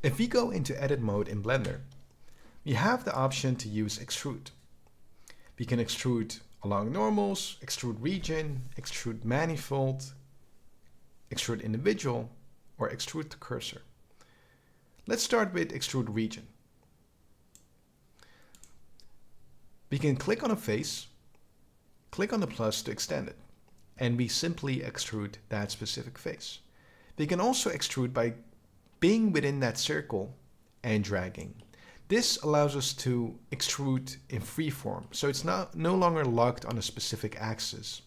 If we go into edit mode in Blender, we have the option to use extrude. We can extrude along normals, extrude region, extrude manifold, extrude individual, or extrude to cursor. Let's start with extrude region. We can click on a face, click on the plus to extend it, and we simply extrude that specific face. We can also extrude by being within that circle and dragging. This allows us to extrude in free form, so it's no longer locked on a specific axis.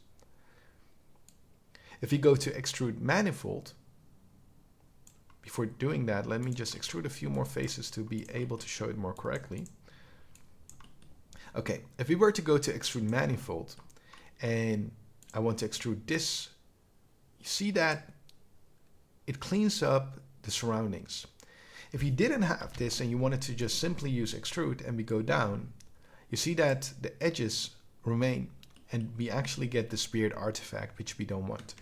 If we go to extrude manifold, before doing that, let me just extrude a few more faces to be able to show it more correctly. Okay, if we were to go to extrude manifold and I want to extrude this, you see that it cleans up the surroundings. If you didn't have this and you wanted to just simply use extrude and we go down, you see that the edges remain and we actually get this weird artifact which we don't want.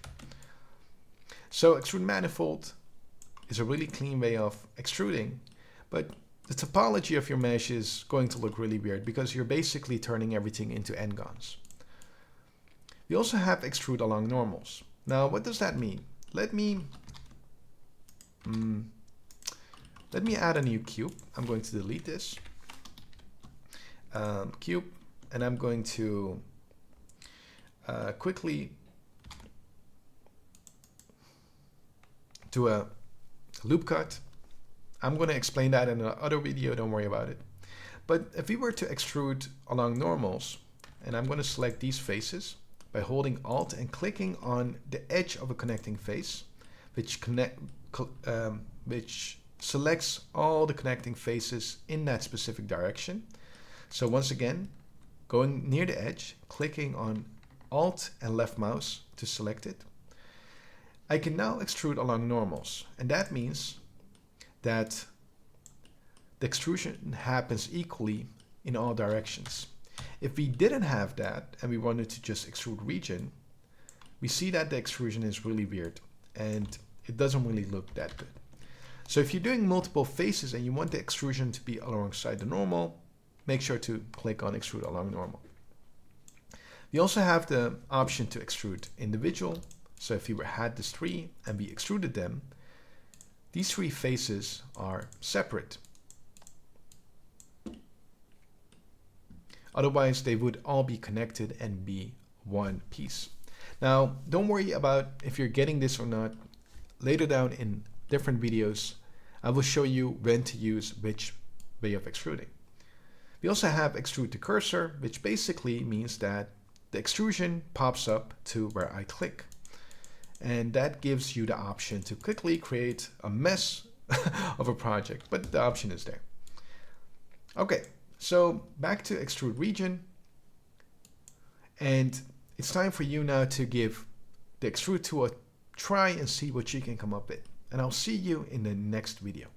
So extrude manifold is a really clean way of extruding, but the topology of your mesh is going to look really weird because you're basically turning everything into n-gons. We also have extrude along normals. Now, what does that mean? Let me add a new cube. I'm going to delete this cube, and I'm going to quickly do a loop cut. I'm going to explain that in another video, don't worry about it. But if we were to extrude along normals, and I'm going to select these faces by holding Alt and clicking on the edge of a connecting face, which selects all the connecting faces in that specific direction. So once again, going near the edge, clicking on Alt and left mouse to select it. I can now extrude along normals, and that means that the extrusion happens equally in all directions. If we didn't have that and we wanted to just extrude region, we see that the extrusion is really weird and it doesn't really look that good. So if you're doing multiple faces and you want the extrusion to be alongside the normal, make sure to click on extrude along normal. We also have the option to extrude individual. So if we had these three and we extruded them, these three faces are separate. Otherwise, they would all be connected and be one piece. Now, don't worry about if you're getting this or not. Later down in different videos, I will show you when to use which way of extruding. We also have extrude to cursor, which basically means that the extrusion pops up to where I click. And that gives you the option to quickly create a mess of a project, but the option is there. Okay, so back to extrude region. And it's time for you now to give the extrude tool a try and see what you can come up with. And I'll see you in the next video.